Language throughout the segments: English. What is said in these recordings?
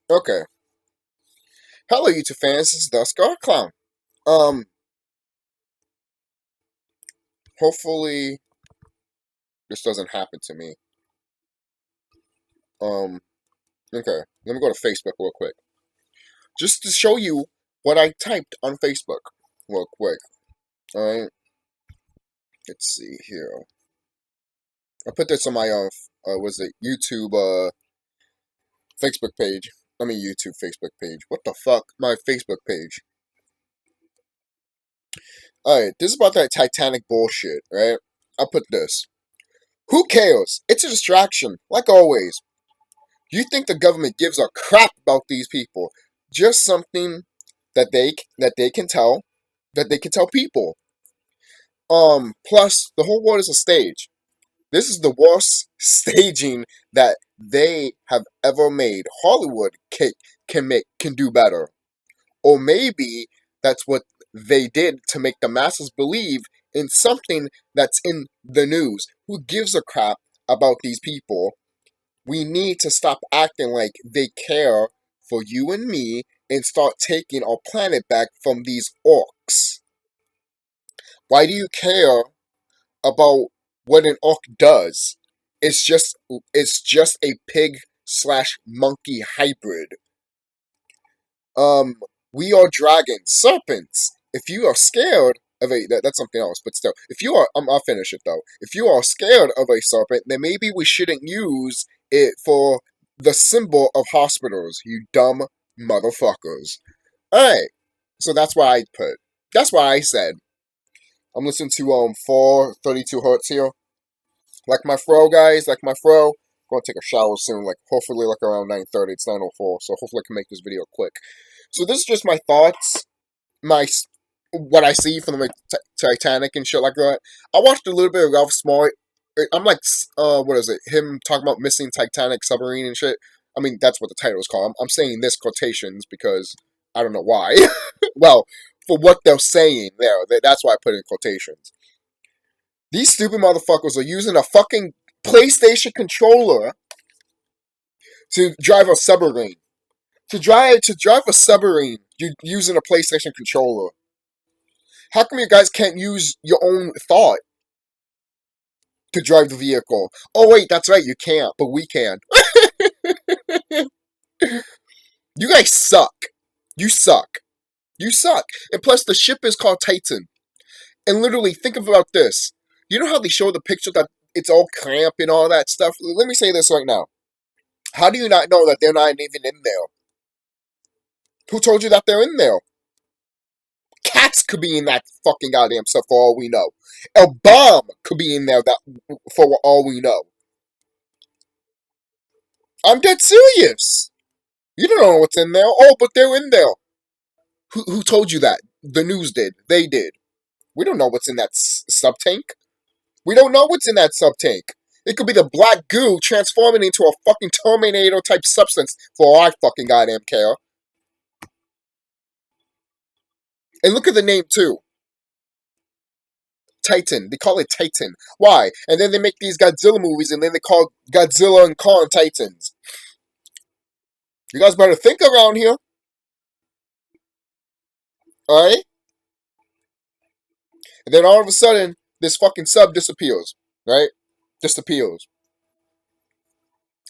Okay. Hello, YouTube fans. This is TheSkullKlown. Um, hopefully this doesn't happen to me. Um, okay. Let me go to Facebook real quick. Just to show you what I typed on Facebook real quick. Alright. Let's see here. I put this on my, was it YouTube, Facebook page. I mean, YouTube Facebook page. What the fuck? My Facebook page. Alright, this is about that Titanic bullshit, right? I put this. Who cares? It's a distraction, like always. You think the government gives a crap about these people? Just something that they can tell people. Plus the whole world is a stage. This is the worst staging that they have ever made. Hollywood can do better. Or maybe that's what they did to make the masses believe in something that's in the news. Who gives a crap about these people? We need to stop acting like they care for you and me and start taking our planet back from these orcs. Why do you care about what an orc does? It's just a pig slash monkey hybrid. Um, we are dragons, serpents. If you are scared of that's something else. But still, if you are, I'll finish it though. If you are scared of a serpent, then maybe we shouldn't use it for the symbol of hospitals. You dumb motherfuckers. All right, so that's why I put. That's why I said. I'm listening to 432 hertz here. Like my fro, guys. Like my fro. Gonna take a shower soon. Like hopefully like around 9:30. It's 9:04. So hopefully I can make this video quick. So this is just my thoughts, my what I see from the Titanic and shit like that. I watched a little bit of Ralph Smart. I'm like, what is it? Him talking about missing Titanic submarine and shit. I mean, that's what the title is called. I'm saying this quotations because I don't know why. Well, for what they're saying there, that's why I put it in quotations. These stupid motherfuckers are using a fucking PlayStation controller to drive a submarine. To drive a submarine, you're using a PlayStation controller. How come you guys can't use your own thought to drive the vehicle? Oh wait, that's right, you can't, but we can. You guys suck. You suck. You suck. And plus, the ship is called Titan. And literally, think about this. You know how they show the picture that it's all cramped and all that stuff? Let me say this right now. How do you not know that they're not even in there? Who told you that they're in there? Cats could be in that fucking goddamn stuff for all we know. A bomb could be in there that for all we know. I'm dead serious. You don't know what's in there. Oh, but they're in there. Who told you that? The news did. They did. We don't know what's in that sub tank. We don't know what's in that sub tank. It could be the black goo transforming into a fucking Terminator type substance for all I fucking goddamn care. And look at the name too. Titan. They call it Titan. Why? And then they make these Godzilla movies and then they call Godzilla and Kong Titans. You guys better think around here. Alright? And then all of a sudden, this fucking sub disappears. Right? Disappears.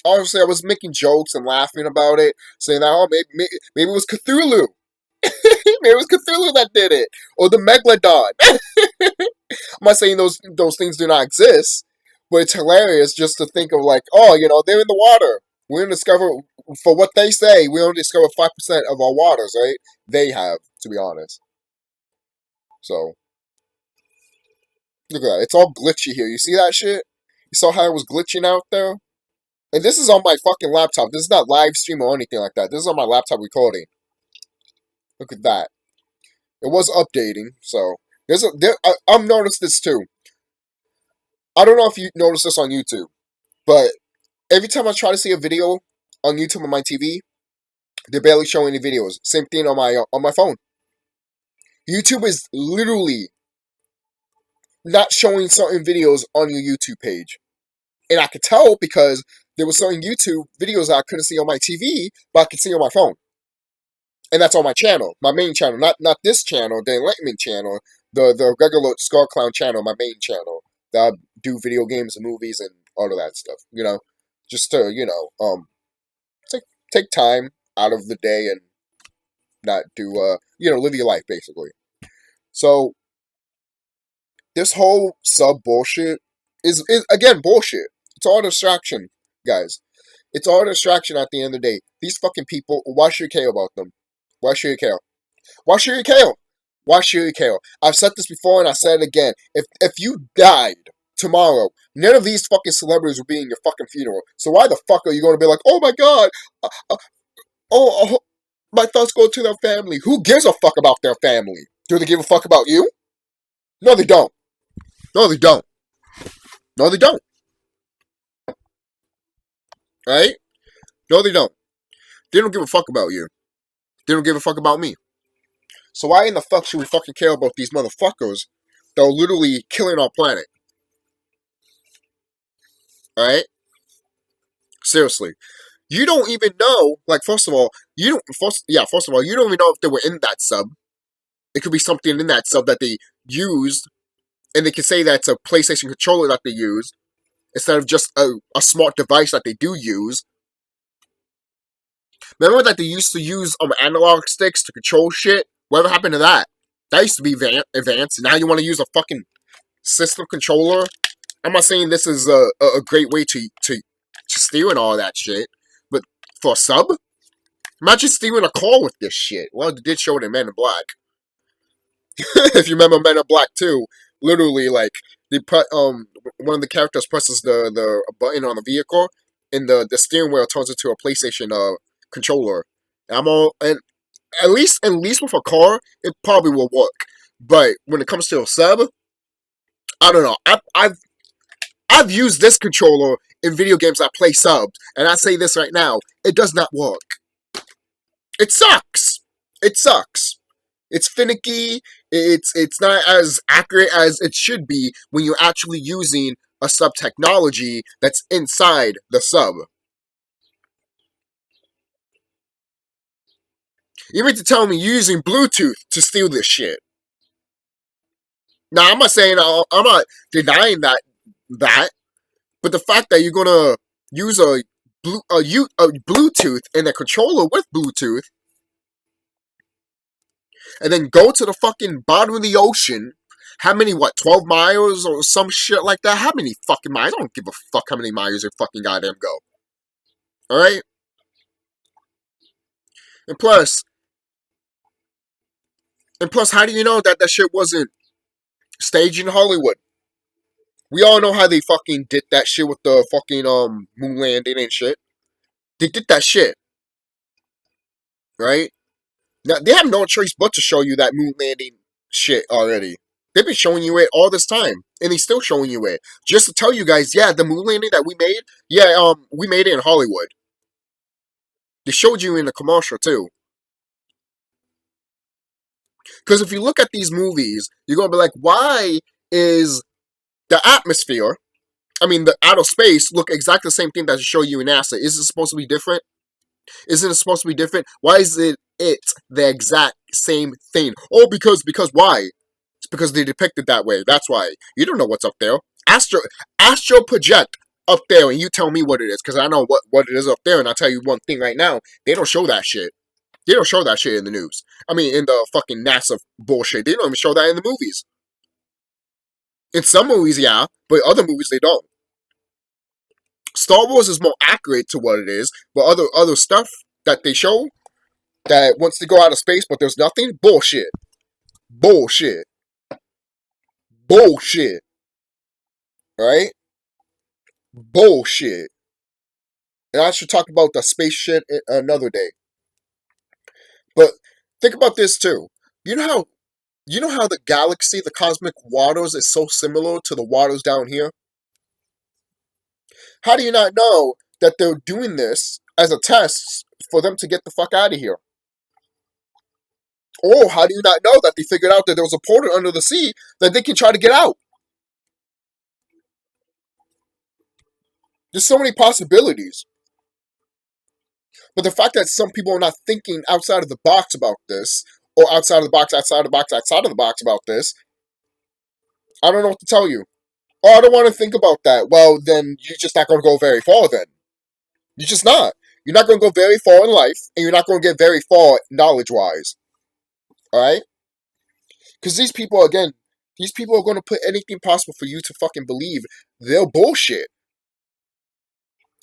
Obviously, I was making jokes and laughing about it, saying that, oh, maybe it was Cthulhu. Maybe it was Cthulhu that did it. Or the Megalodon. I'm not saying those things do not exist, but it's hilarious just to think of like, oh, they're in the water. We don't discover, for what they say, we only discover 5% of our waters, right? They have, to be honest. So, look at that. It's all glitchy here. You see that shit? You saw how it was glitching out there? And this is on my fucking laptop. This is not live stream or anything like that. This is on my laptop recording. Look at that. It was updating, so I've noticed this too. I don't know if you noticed this on YouTube, but every time I try to see a video on YouTube on my TV, they're barely showing any videos. Same thing on my phone. YouTube is literally not showing certain videos on your YouTube page, and I could tell because there was certain YouTube videos I couldn't see on my TV, but I could see on my phone. And that's on my channel, my main channel, not this channel, the Enlightenment channel, the regular CHUCKY channel, my main channel that I do video games and movies and all of that stuff. Just to take time out of the day and not do live your life basically. So this whole sub bullshit is again bullshit. It's all distraction, guys. It's all distraction at the end of the day. These fucking people, why should you care about them? Why should you care? Why should you care? Why should you care? I've said this before and I said it again. If you died tomorrow, none of these fucking celebrities would be in your fucking funeral. So why the fuck are you going to be like, oh my god, my thoughts go to their family. Who gives a fuck about their family? Do they give a fuck about you? No, they don't. No, they don't. No, they don't. Right? No, they don't. They don't give a fuck about you. They don't give a fuck about me. So why in the fuck should we fucking care about these motherfuckers that are literally killing our planet? Alright? Seriously. You don't even know, like, first of all, you don't even know if they were in that sub. It could be something in that sub that they used, and they can say that's a PlayStation controller that they used, instead of just a smart device that they do use. Remember that they used to use analog sticks to control shit? Whatever happened to that? That used to be advanced. Now you want to use a fucking system controller? I'm not saying this is a great way to steal and all that shit, but for a sub? Imagine stealing a car with this shit. Well, they did show it in Men in Black. If you remember Men in Black 2, literally, like, they put, one of the characters presses the button on the vehicle, and the steering wheel turns into a PlayStation controller. And at least with a car, it probably will work. But when it comes to a sub, I don't know. I've used this controller in video games that play subs, and I say this right now, it does not work. It sucks. It sucks. It's finicky. It's not as accurate as it should be when you're actually using a sub technology that's inside the sub. You mean to tell me you're using Bluetooth to steal this shit? Now, I'm not saying, I'm not denying that, but the fact that you're gonna use a Bluetooth and a controller with Bluetooth, and then go to the fucking bottom of the ocean, how many, 12 miles or some shit like that? How many fucking miles? I don't give a fuck how many miles you fucking goddamn go. Alright? And plus, how do you know that shit wasn't staged in Hollywood? We all know how they fucking did that shit with the fucking moon landing and shit. They did that shit. Right? Now, they have no choice but to show you that moon landing shit already. They've been showing you it all this time. And they're still showing you it. Just to tell you guys, yeah, the moon landing that we made, we made it in Hollywood. They showed you in the commercial too. Because if you look at these movies, you're going to be like, why is the atmosphere, the outer space, look exactly the same thing that they show you in NASA? Is it supposed to be different? Isn't it supposed to be different? Why is it the exact same thing? Oh, because why? It's because they depict it that way. That's why. You don't know what's up there. Astro project up there and you tell me what it is. Because I know what it is up there. And I'll tell you one thing right now. They don't show that shit. They don't show that shit in the news. In the fucking NASA bullshit. They don't even show that in the movies. In some movies, yeah. But other movies, they don't. Star Wars is more accurate to what it is. But other stuff that they show, that wants to go out of space but there's nothing, bullshit. Bullshit. Bullshit. Right? Bullshit. And I should talk about the space shit another day. But think about this too. You know how the galaxy, the cosmic waters, is so similar to the waters down here? How do you not know that they're doing this as a test for them to get the fuck out of here? Or how do you not know that they figured out that there was a portal under the sea that they can try to get out? There's so many possibilities. But the fact that some people are not thinking outside of the box about this, or outside of the box, outside of the box, outside of the box about this, I don't know what to tell you. Oh, I don't want to think about that. Well, then you're just not going to go very far then. You're just not. You're not going to go very far in life, and you're not going to get very far knowledge-wise. Alright? Because these people, again, these people are going to put anything possible for you to fucking believe they're bullshit.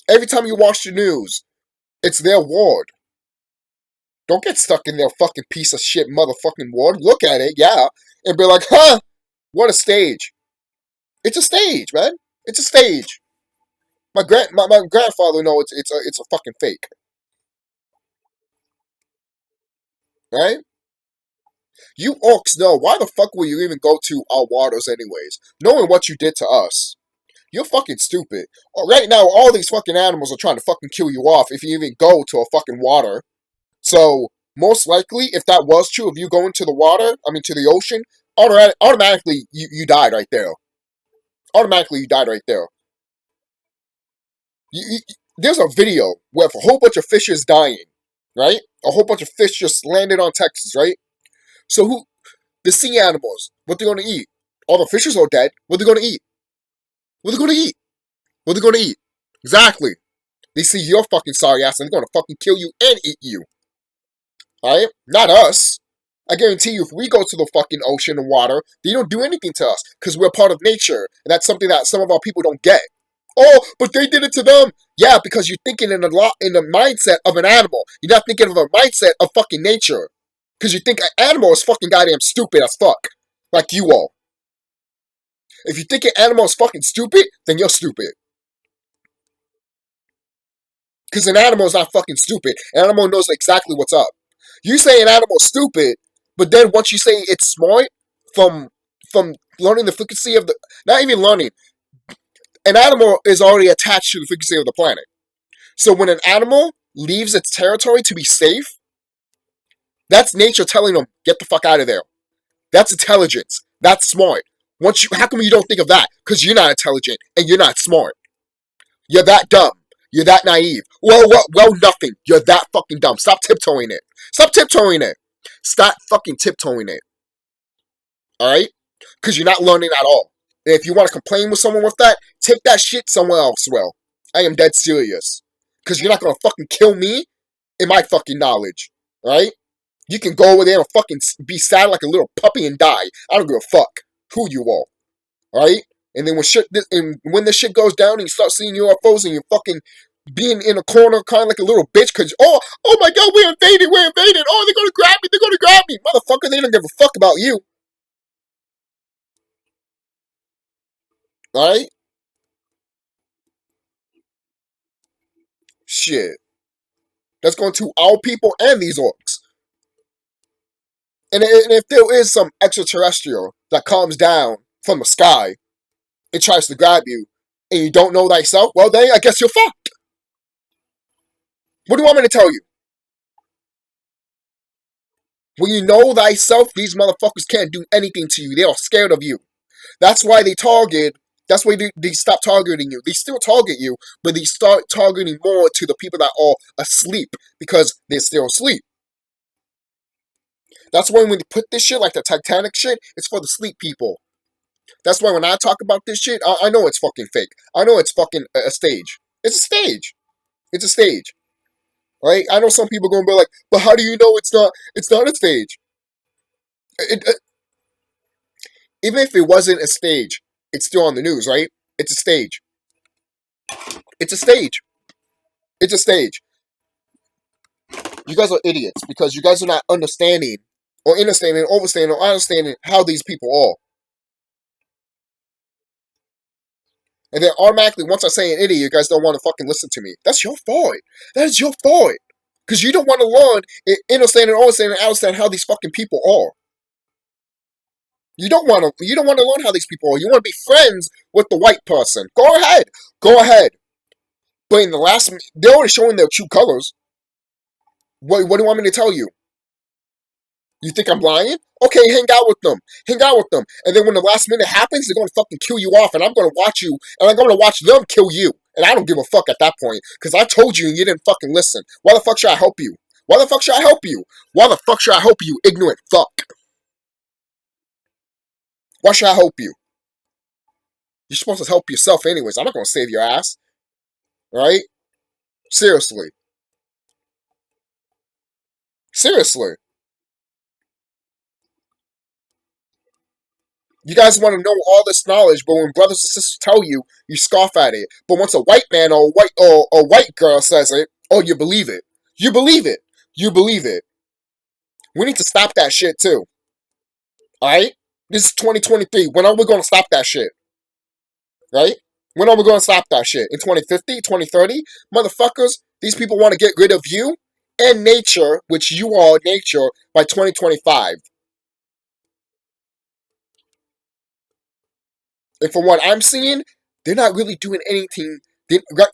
Every time you watch the news, it's their ward. Don't get stuck in their fucking piece of shit motherfucking ward. Look at it, yeah, and be like, huh, what a stage. It's a stage, man. It's a stage. My grandfather knows it's a fucking fake. Right? You orcs know, why the fuck will you even go to our waters anyways? Knowing what you did to us. You're fucking stupid. Right now, all these fucking animals are trying to fucking kill you off if you even go to a fucking water. So, most likely, if that was true, if you go into the water, to the ocean, automatically, you died right there. Automatically, you died right there. There's a video with a whole bunch of fishes dying, right? A whole bunch of fish just landed on Texas, right? So the sea animals, what they're going to eat? All the fishes are dead. What they're going to eat? What they're going to eat? What they're going to eat? Exactly. They see your fucking sorry ass and they're going to fucking kill you and eat you. Alright? Not us. I guarantee you, if we go to the fucking ocean and water, they don't do anything to us because we're part of nature. And that's something that some of our people don't get. Oh, but they did it to them. Yeah, because you're thinking in the mindset of an animal. You're not thinking of a mindset of fucking nature. Because you think an animal is fucking goddamn stupid as fuck. Like you all. If you think an animal is fucking stupid, then you're stupid. Because an animal is not fucking stupid. An animal knows exactly what's up. You say an animal is stupid, but then once you say it's smart, from learning the frequency of the... Not even learning. An animal is already attached to the frequency of the planet. So when an animal leaves its territory to be safe, that's nature telling them, get the fuck out of there. That's intelligence. That's smart. How come you don't think of that? Because you're not intelligent and you're not smart. You're that dumb. You're that naive. Well, nothing. You're that fucking dumb. Stop tiptoeing it. Stop tiptoeing it. Stop fucking tiptoeing it. Alright? Because you're not learning at all. And if you want to complain with someone with that, take that shit somewhere else, well. I am dead serious. Because you're not going to fucking kill me in my fucking knowledge. Alright? You can go over there and fucking be sad like a little puppy and die. I don't give a fuck who you are. Alright? And then when this shit goes down and you start seeing UFOs and you're fucking being in a corner kind of like a little bitch because, oh my god, we're invaded. Oh, they're going to grab me. Motherfucker, they don't give a fuck about you. Alright? Shit. That's going to our people and these orcs. And if there is some extraterrestrial that comes down from the sky and tries to grab you, and you don't know thyself, well then I guess you're fucked. What do you want me to tell you? When you know thyself, these motherfuckers can't do anything to you. They are scared of you. That's why they stop targeting you. They still target you, but they start targeting more to the people that are asleep because they're still asleep. That's why when they put this shit, like the Titanic shit, it's for the sleep people. That's why when I talk about this shit, I know it's fucking fake. I know it's fucking a stage. It's a stage. It's a stage. Right? I know some people are going to be like, but how do you know it's not a stage? Even if it wasn't a stage, it's still on the news, right? It's a stage. It's a stage. It's a stage. You guys are idiots because you guys are not understanding or understanding how these people are. And then automatically, once I say an idiot, you guys don't want to fucking listen to me. That's your fault. That is your fault. Because you don't want to learn and understand how these fucking people are. You don't want to learn how these people are. You want to be friends with the white person. Go ahead. But in the last, they're already showing their true colors. What do you want me to tell you? You think I'm lying? Okay, hang out with them. And then when the last minute happens, they're going to fucking kill you off. And I'm going to watch you. And I'm going to watch them kill you. And I don't give a fuck at that point, because I told you and you didn't fucking listen. Why the fuck should I help you? Why the fuck should I help you? Why the fuck should I help you, ignorant fuck? Why should I help you? You're supposed to help yourself anyways. I'm not gonna save your ass. Right? Seriously. Seriously. You guys want to know all this knowledge, but when brothers and sisters tell you, you scoff at it. But once a white man or a white girl says it, oh, you believe it. You believe it. You believe it. We need to stop that shit too. Alright? This is 2023. When are we going to stop that shit? Right? When are we going to stop that shit? In 2050? 2030? Motherfuckers, these people want to get rid of you and nature, which you are nature, by 2025. And from what I'm seeing, they're not really doing anything.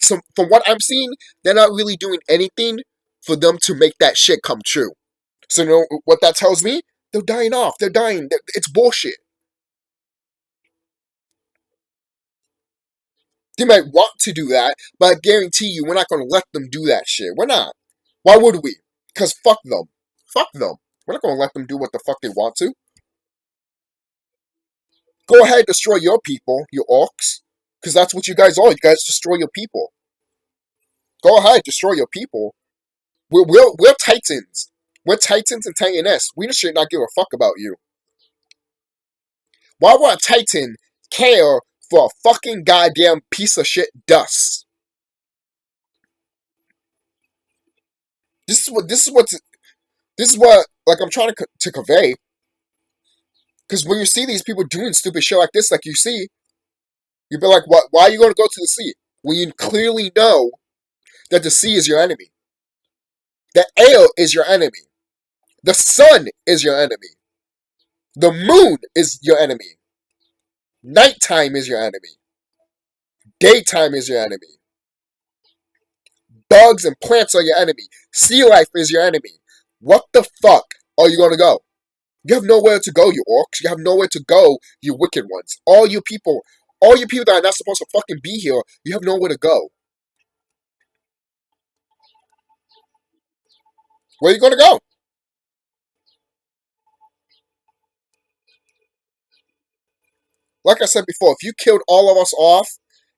So from what I'm seeing, they're not really doing anything for them to make that shit come true. So you know what that tells me? They're dying off. They're dying. It's bullshit. They might want to do that, but I guarantee you we're not going to let them do that shit. We're not. Why would we? Because fuck them. Fuck them. We're not going to let them do what the fuck they want to. Go ahead, destroy your people, you orcs. Because that's what you guys are. You guys destroy your people. Go ahead, destroy your people. We're Titans. We're Titans and Titaness. We should not give a fuck about you. Why would a Titan care for a fucking goddamn piece of shit dust? This is what like I'm trying to convey. Because when you see these people doing stupid shit like this, like you see, you'd be like, "What? Why are you going to go to the sea when you clearly know that the sea is your enemy? The air is your enemy. The sun is your enemy. The moon is your enemy. Nighttime is your enemy. Daytime is your enemy. Bugs and plants are your enemy. Sea life is your enemy. What the fuck are you going to go? You have nowhere to go, you orcs. You have nowhere to go, you wicked ones. All you people that are not supposed to fucking be here, you have nowhere to go. Where are you going to go? Like I said before, if you killed all of us off,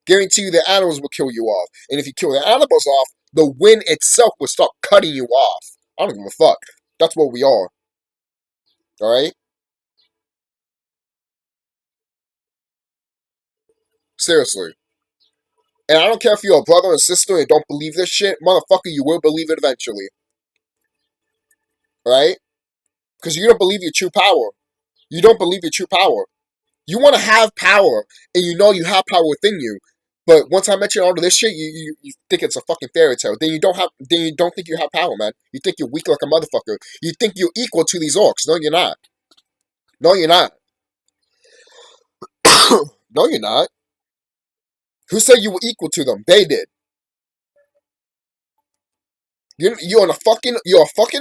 guarantee you the animals will kill you off. And if you kill the animals off, the wind itself will start cutting you off. I don't give a fuck. That's what we are. Alright? Seriously. And I don't care if you're a brother or sister and don't believe this shit, motherfucker, you will believe it eventually. Right? Because you don't believe your true power. You don't believe your true power. You want to have power, and you know you have power within you. But once I mention all of this shit, you think it's a fucking fairy tale. Then you don't think you have power, man. You think you're weak like a motherfucker. You think you're equal to these orcs. No, you're not. No, you're not. No, you're not. Who said you were equal to them? They did. You're a fucking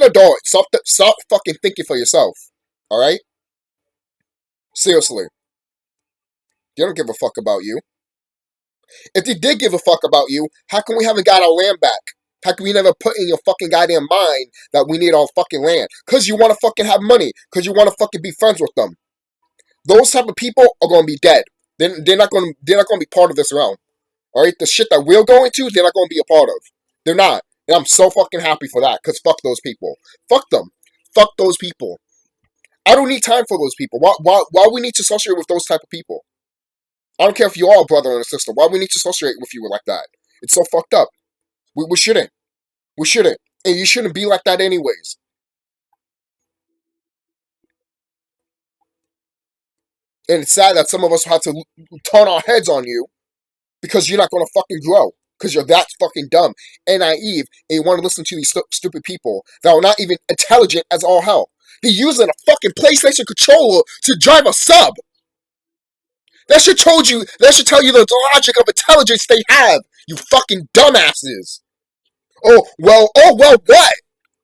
adult. Stop fucking thinking for yourself. All right? Seriously. They don't give a fuck about you. If they did give a fuck about you, how come we haven't got our land back? How come we never put in your fucking goddamn mind that we need our fucking land? Because you want to fucking have money. Because you want to fucking be friends with them. Those type of people are going to be dead. They're not going to be part of this realm. All right? The shit that we're going to, they're not going to be a part of. They're not. And I'm so fucking happy for that. Because fuck those people. Fuck them. Fuck those people. I don't need time for those people. Why we need to associate with those type of people? I don't care if you are a brother or a sister. Why we need to associate with you like that? It's so fucked up. We shouldn't. We shouldn't. And you shouldn't be like that anyways. And it's sad that some of us have to turn our heads on you because you're not going to fucking grow. Because you're that fucking dumb and naive and you want to listen to these stupid people that are not even intelligent as all hell. They're using a fucking PlayStation controller to drive a sub. That should tell you the logic of intelligence they have, you fucking dumbasses. Oh, well, what?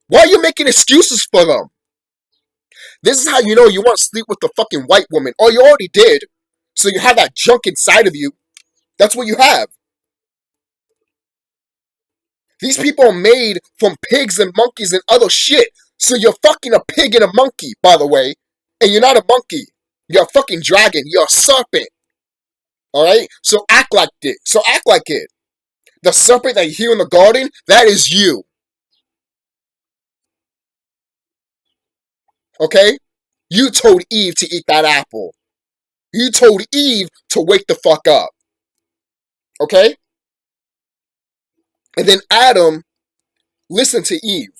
Why are you making excuses for them? This is how you know you want to sleep with the fucking white woman. Oh, you already did. So you have that junk inside of you. That's what you have. These people are made from pigs and monkeys and other shit. So you're fucking a pig and a monkey, by the way. And you're not a monkey. You're a fucking dragon. You're a serpent. Alright? So act like it. So act like it. The serpent that you hear in the garden, that is you. Okay? You told Eve to eat that apple. You told Eve to wake the fuck up. Okay? And then Adam listened to Eve.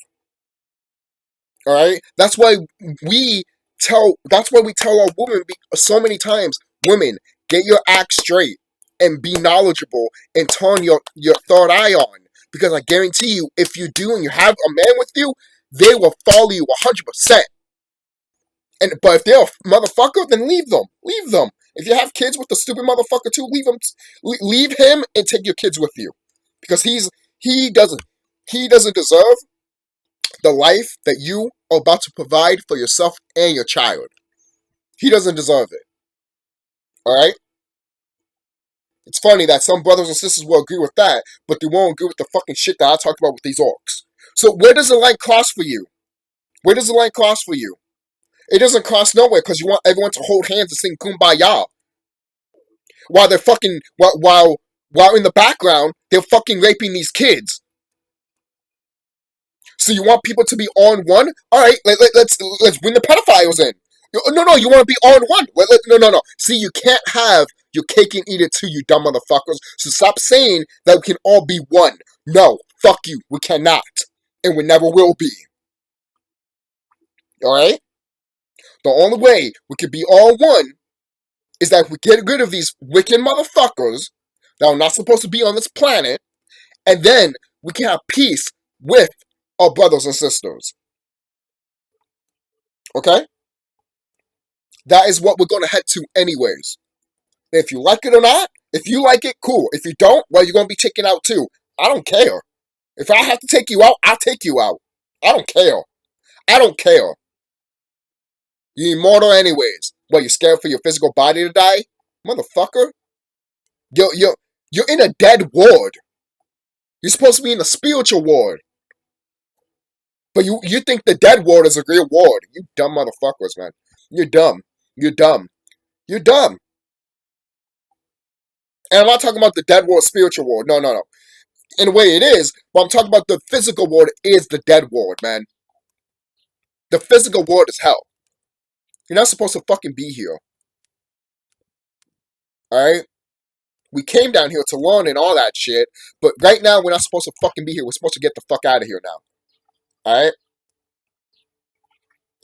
Alright? That's why we tell our women so many times, women, get your act straight and be knowledgeable and turn your third eye on. Because I guarantee you, if you do and you have a man with you, they will follow you 100%. But if they're a motherfucker, then leave them. Leave them. If you have kids with the stupid motherfucker too, leave him. Leave him and take your kids with you, because he doesn't deserve the life that you are about to provide for yourself and your child. He doesn't deserve it. All right. It's funny that some brothers and sisters will agree with that, but they won't agree with the fucking shit that I talked about with these orcs. So where does the line cross for you? Where does the line cross for you? It doesn't cross nowhere because you want everyone to hold hands and sing Kumbaya. While they're fucking, while in the background, they're fucking raping these kids. So you want people to be on one? Alright, let's bring the pedophiles in. No, you want to be on one. No. See, you can't have your cake and eat it too, you dumb motherfuckers. So stop saying that we can all be one. No, fuck you. We cannot. And we never will be. Alright? The only way we can be all one is that we get rid of these wicked motherfuckers that are not supposed to be on this planet, and then we can have peace with our brothers and sisters. Okay? That is what we're going to head to anyways. If you like it or not, if you like it, cool. If you don't, well, you're going to be taken out too. I don't care. If I have to take you out, I'll take you out. I don't care. I don't care. You're immortal anyways. What, you scared for your physical body to die? Motherfucker. You're in a dead ward. You're supposed to be in the spiritual ward. But you think the dead ward is a real ward. You dumb motherfuckers, man. You're dumb. You're dumb. You're dumb. And I'm not talking about the dead ward, spiritual ward. No. In a way it is, but I'm talking about the physical ward is the dead ward, man. The physical ward is hell. You're not supposed to fucking be here. Alright? We came down here to learn and all that shit, but right now we're not supposed to fucking be here. We're supposed to get the fuck out of here now. Alright?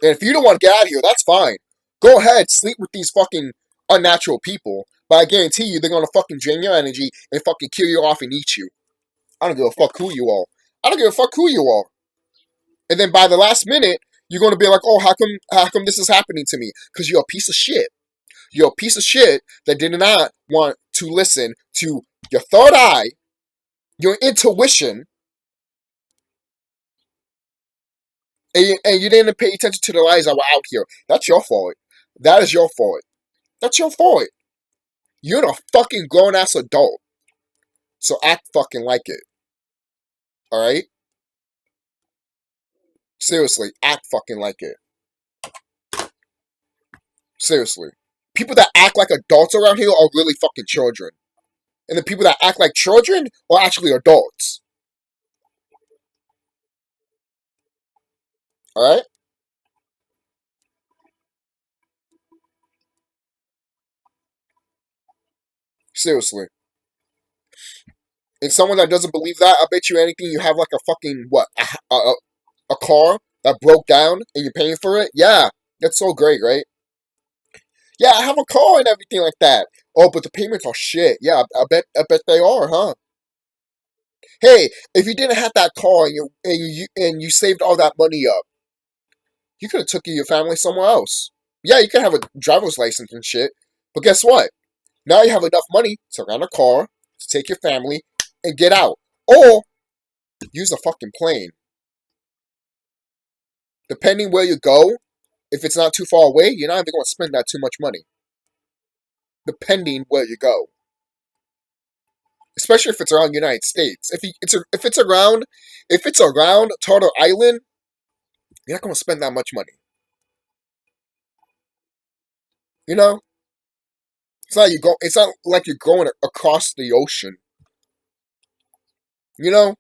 And if you don't want to get out of here, that's fine. Go ahead, sleep with these fucking unnatural people, but I guarantee you they're gonna fucking drain your energy and fucking kill you off and eat you. I don't give a fuck who you are. I don't give a fuck who you are. And then by the last minute, you're gonna be like, oh, how come this is happening to me? Because you're a piece of shit. You're a piece of shit that did not want to listen to your third eye, your intuition, and you didn't pay attention to the lies that were out here. That's your fault. That is your fault. That's your fault. You're a fucking grown-ass adult. So act fucking like it. Alright? Seriously, act fucking like it. Seriously. People that act like adults around here are really fucking children. And the people that act like children are actually adults. Alright? Seriously. And someone that doesn't believe that, I bet you anything you have like a fucking, what, a car that broke down and you're paying for it? Yeah, that's so great, right? Yeah, I have a car and everything like that. Oh, but the payments are shit. Yeah, I bet they are, huh? Hey, if you didn't have that car and you saved all that money up, you could have took your family somewhere else. Yeah, you could have a driver's license and shit. But guess what? Now you have enough money to rent a car, to take your family, and get out. Or use a fucking plane. Depending where you go, if it's not too far away, you're not even going to spend that too much money. Depending where you go. especially if it's around the United States. If it's around Turtle Island, you're not gonna spend that much money. You know, It's not like you're going across the ocean. You know,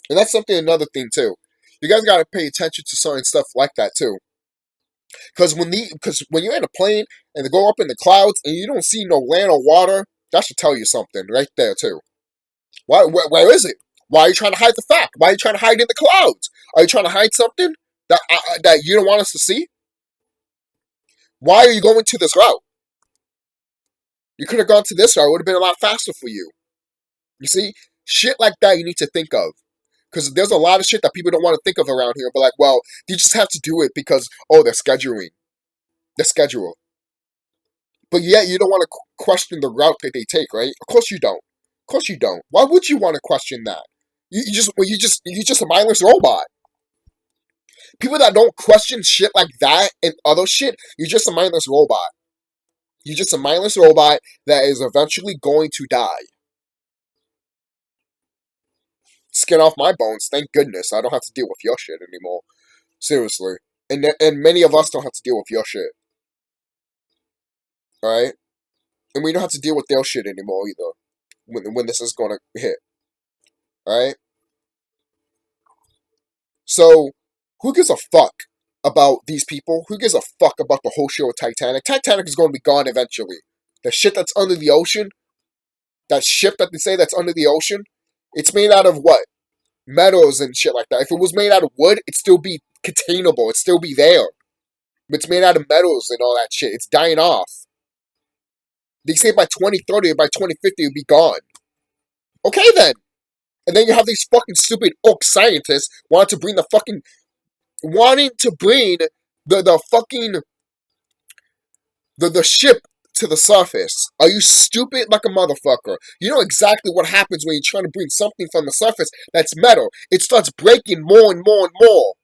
and that's something another thing too. You guys gotta pay attention to certain stuff like that too. Because when you're in a plane and they go up in the clouds and you don't see no land or water, that should tell you something right there too. Where is it? Why are you trying to hide the fact? Why are you trying to hide in the clouds? Are you trying to hide something that you don't want us to see? Why are you going to this route? You could have gone to this route. It would have been a lot faster for you. You see? Shit like that you need to think of. Because there's a lot of shit that people don't want to think of around here. But like, well, you just have to do it because, oh, they're scheduling. They're scheduled. But yet you don't want to question the route that they take, right? Of course you don't. Of course you don't. Why would you want to question that? You're just a mindless robot. People that don't question shit like that and other shit, you're just a mindless robot. You're just a mindless robot that is eventually going to die. Skin off my bones, thank goodness. I don't have to deal with your shit anymore. Seriously. And many of us don't have to deal with your shit. Alright? And we don't have to deal with their shit anymore either. When this is gonna hit. Alright? So, who gives a fuck about these people? Who gives a fuck about the whole show of Titanic? Titanic is going to be gone eventually. The shit that's under the ocean, that ship that they say that's under the ocean, it's made out of what? Metals and shit like that. If it was made out of wood, it'd still be containable. It'd still be there. But it's made out of metals and all that shit. It's dying off. They say by 2030 or by 2050 it'll be gone. Okay then. And then you have these fucking stupid orc scientists wanting to bring the fucking the ship to the surface. Are you stupid like a motherfucker? You know exactly what happens when you're trying to bring something from the surface that's metal. It starts breaking more and more and more.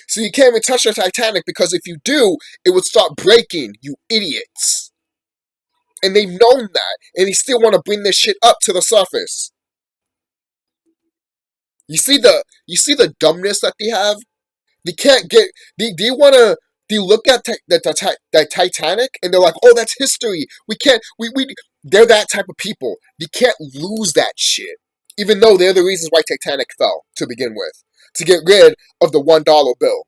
So you can't even touch the Titanic because if you do, it would start breaking, you idiots. And they've known that, and they still want to bring this shit up to the surface. You see the dumbness that they have? They can't get. They want to. They look at the Titanic and they're like, "Oh, that's history. We can't. We." They're that type of people. They can't lose that shit, even though they're the reasons why Titanic fell to begin with, to get rid of the $1 bill.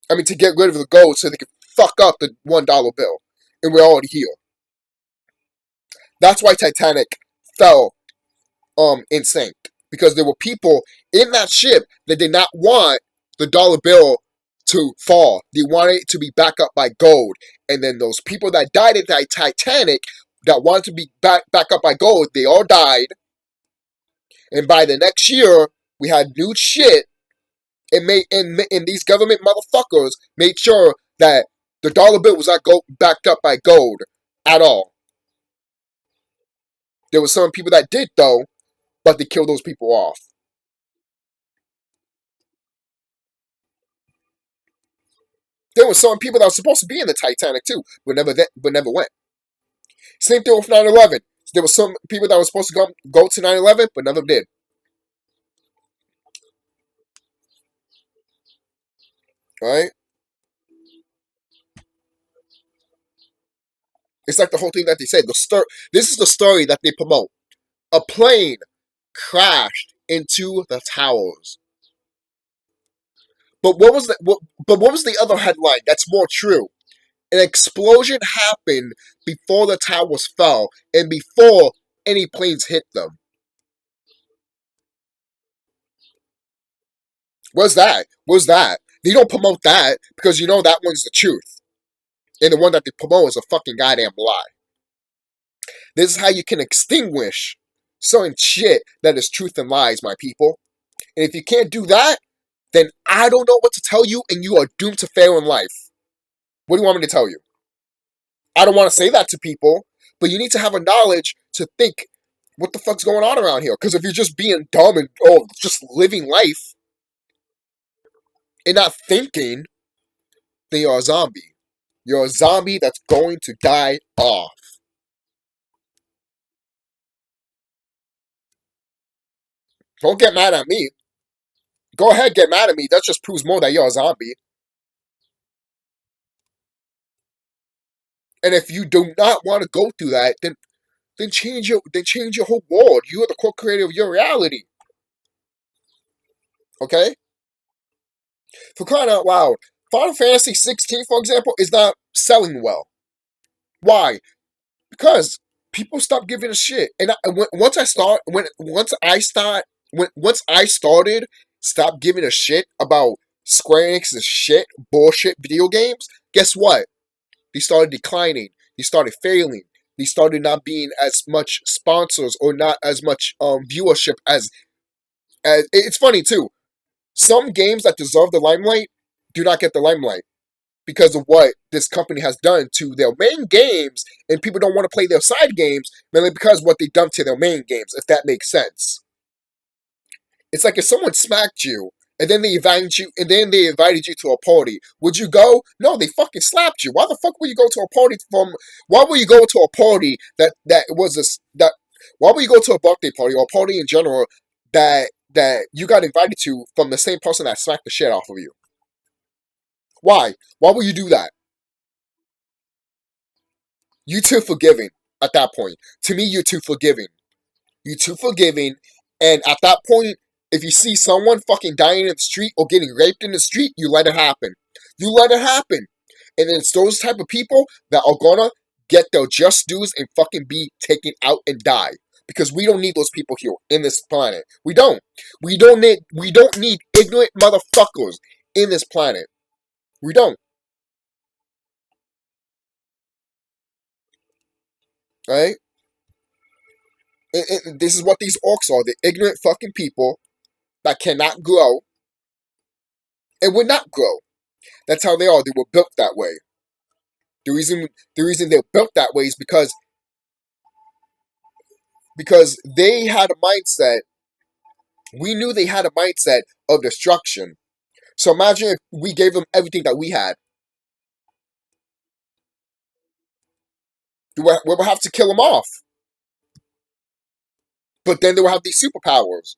I mean, to get rid of the gold so they could fuck up the $1 bill, and we're already here. That's why Titanic fell in sync, because there were people in that ship that did not want the dollar bill to fall. They wanted it to be backed up by gold. And then those people that died in that Titanic that wanted to be back up by gold, they all died. And by the next year, we had new shit. And these government motherfuckers made sure that the dollar bill was not backed up by gold at all. There were some people that did though, but they killed those people off. There were some people that were supposed to be in the Titanic too, but never went. Same thing with 9/11. There were some people that were supposed to go to 9/11, but never did. Right? It's like the whole thing that they said. This is the story that they promote. A plane crashed into the towers. But what was the other headline that's more true? An explosion happened before the towers fell and before any planes hit them. What's that? What's that? They don't promote that because you know that one's the truth. And the one that they promote is a fucking goddamn lie. This is how you can extinguish certain shit that is truth and lies, my people. And if you can't do that, then I don't know what to tell you and you are doomed to fail in life. What do you want me to tell you? I don't want to say that to people, but you need to have a knowledge to think what the fuck's going on around here. Because if you're just being dumb and just living life and not thinking, then you're a zombie. You're a zombie that's going to die off. Don't get mad at me. Go ahead, get mad at me. That just proves more that you're a zombie. And if you do not want to go through that, then change your whole world. You are the co-creator of your reality. Okay? For crying out loud, Final Fantasy 16, for example, is not selling well. Why? Because people stop giving a shit. And once I started stop giving a shit about Square Enix's shit bullshit video games, guess what? They started declining. They started failing. They started not being as much sponsors or not as much viewership as it's funny too. Some games that deserve the limelight do not get the limelight because of what this company has done to their main games, and people don't want to play their side games mainly because of what they've done to their main games, if that makes sense. It's like if someone smacked you and then they invited you to a party. Would you go? No, they fucking slapped you. Why the fuck would you go to a party why would you go to a party why would you go to a birthday party or a party in general that you got invited to from the same person that smacked the shit off of you? Why? Why would you do that? You too forgiving at that point. To me, you're too forgiving. You're too forgiving, and at that point, if you see someone fucking dying in the street or getting raped in the street, you let it happen. You let it happen. And then it's those type of people that are gonna get their just dues and fucking be taken out and die. Because we don't need those people here in this planet. We don't. We don't need ignorant motherfuckers in this planet. We don't. Right? And this is what these orcs are. The ignorant fucking people that cannot grow and will not grow. That's how they are. They were built that way. The reason they're built that way is because they had a mindset. We knew they had a mindset of destruction. So imagine if we gave them everything that we had. We would have to kill them off. But then they will have these superpowers.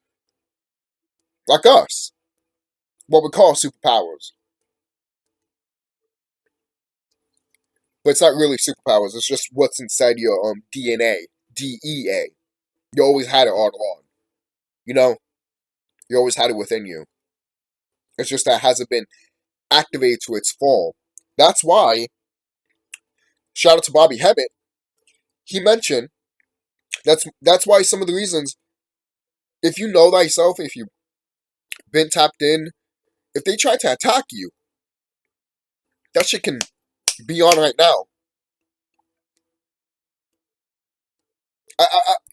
Like us. What we call superpowers. But it's not really superpowers. It's just what's inside your DNA. DEA. You always had it all along. You know? You always had it within you. It's just that it hasn't been activated to its full. That's why, shout out to Bobby Hebbett, he mentioned, that's why some of the reasons, if you know thyself, if you've been tapped in, if they try to attack you, that shit can be on right now.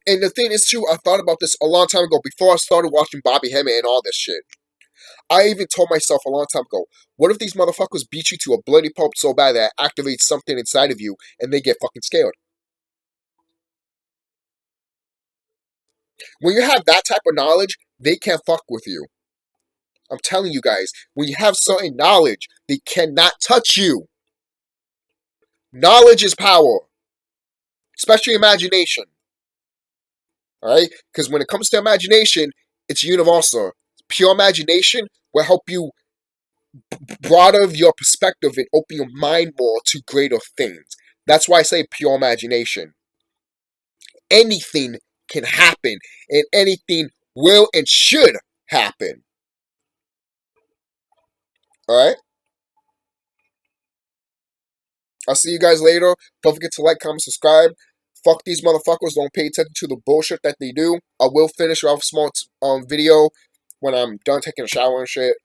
And the thing is too, I thought about this a long time ago before I started watching Bobby Hemmett and all this shit. I even told myself a long time ago, what if these motherfuckers beat you to a bloody pulp so bad that it activates something inside of you and they get fucking scared? When you have that type of knowledge, they can't fuck with you. I'm telling you guys, when you have certain knowledge, they cannot touch you. Knowledge is power. Especially imagination. Alright? Because when it comes to imagination, it's universal. Pure imagination will help you broaden your perspective and open your mind more to greater things. That's why I say pure imagination. Anything can happen, and anything will and should happen. Alright? I'll see you guys later. Don't forget to like, comment, subscribe. Fuck these motherfuckers. Don't pay attention to the bullshit that they do. I will finish off a small video when I'm done taking a shower and shit.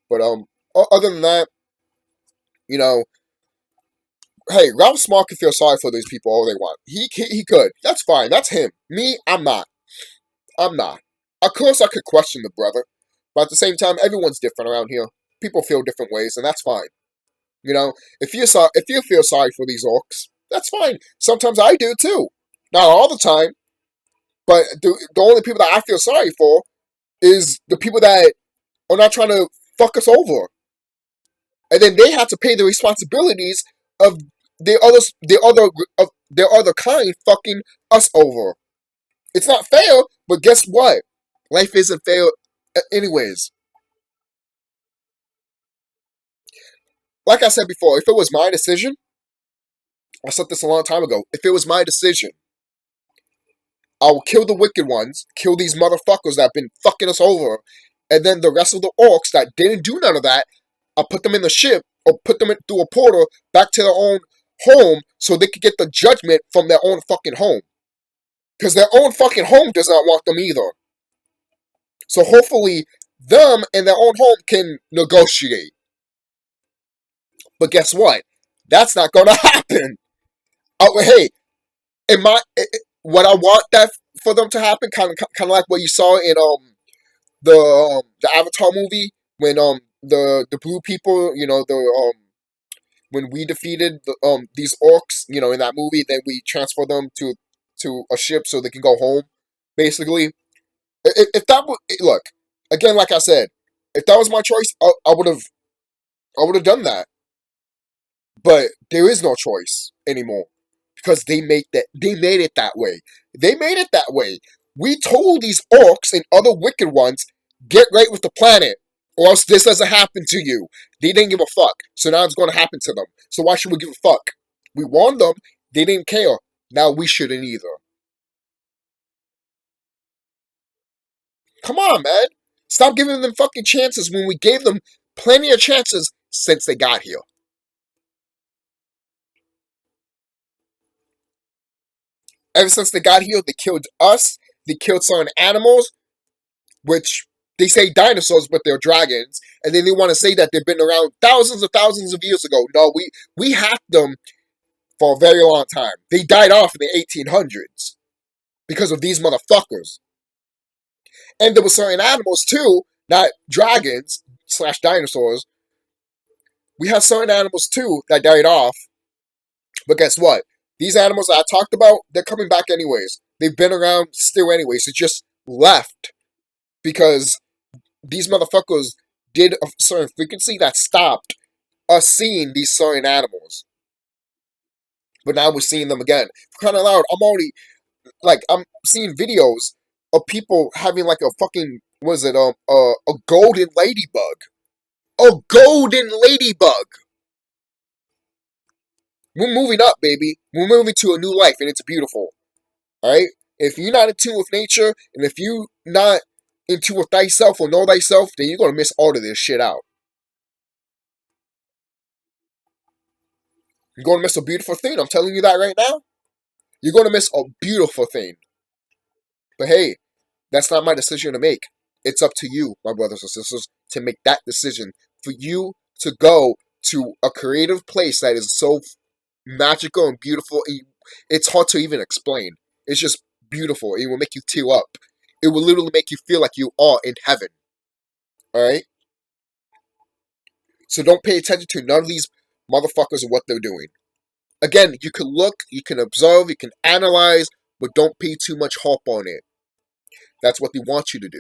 But other than that, you know, hey, Ralph Smart can feel sorry for these people all they want. He could. That's fine. That's him. Me, I'm not. I'm not. Of course, I could question the brother, but at the same time, everyone's different around here. People feel different ways, and that's fine. You know, if you feel sorry for these orcs, that's fine. Sometimes I do too. Not all the time, but the only people that I feel sorry for is the people that are not trying to fuck us over, and then they have to pay the responsibilities of their other kind fucking us over. It's not fair, but guess what? Life isn't fair. Anyways, like I said before, if it was my decision, I said this a long time ago. If it was my decision, I will kill the wicked ones, kill these motherfuckers that have been fucking us over, and then the rest of the orcs that didn't do none of that, I'll put them in the ship or put them through a portal back to their own home so they could get the judgment from their own fucking home. Because their own fucking home does not want them either. So hopefully, them and their own home can negotiate. But guess what? That's not gonna happen. Hey, in my what I want that for them to happen, kind of like what you saw in the Avatar movie when the blue people, the when we defeated these orcs, in that movie, then we transfer them to a ship so they can go home. Basically, if that would look again, like I said, if that was my choice, I would have done that. But there is no choice anymore because they made it that way. They made it that way. We told these orcs and other wicked ones, get right with the planet, or else this doesn't happen to you. They didn't give a fuck. So now it's going to happen to them. So why should we give a fuck? We warned them. They didn't care. Now we shouldn't either. Come on, man. Stop giving them fucking chances when we gave them plenty of chances since they got here. Ever since they got here, they killed us. They killed certain animals, which they say dinosaurs, but they're dragons. And then they want to say that they've been around thousands of years ago. No, we hacked them for a very long time. They died off in the 1800s because of these motherfuckers. And there were certain animals too, not dragons / dinosaurs. We have certain animals too that died off. But guess what? These animals that I talked about, they're coming back anyways. They've been around still anyways. They just left because these motherfuckers did a certain frequency that stopped us seeing these certain animals. But now we're seeing them again. For crying out loud, I'm seeing videos of people having like a fucking, a golden ladybug. A golden ladybug! We're moving up, baby. We're moving to a new life, and it's beautiful. Alright? If you're not in tune with nature, and if you're not in tune with thyself or know thyself, then you're going to miss all of this shit out. You're going to miss a beautiful thing. I'm telling you that right now. You're going to miss a beautiful thing. But hey, that's not my decision to make. It's up to you, my brothers and sisters, to make that decision. For you to go to a creative place that is so magical and beautiful. It's hard to even explain. It's just beautiful. It will make you tear up. It will literally make you feel like you are in heaven. Alright? So don't pay attention to none of these motherfuckers and what they're doing. Again, you can look, you can observe, you can analyze, but don't pay too much harp on it. That's what they want you to do.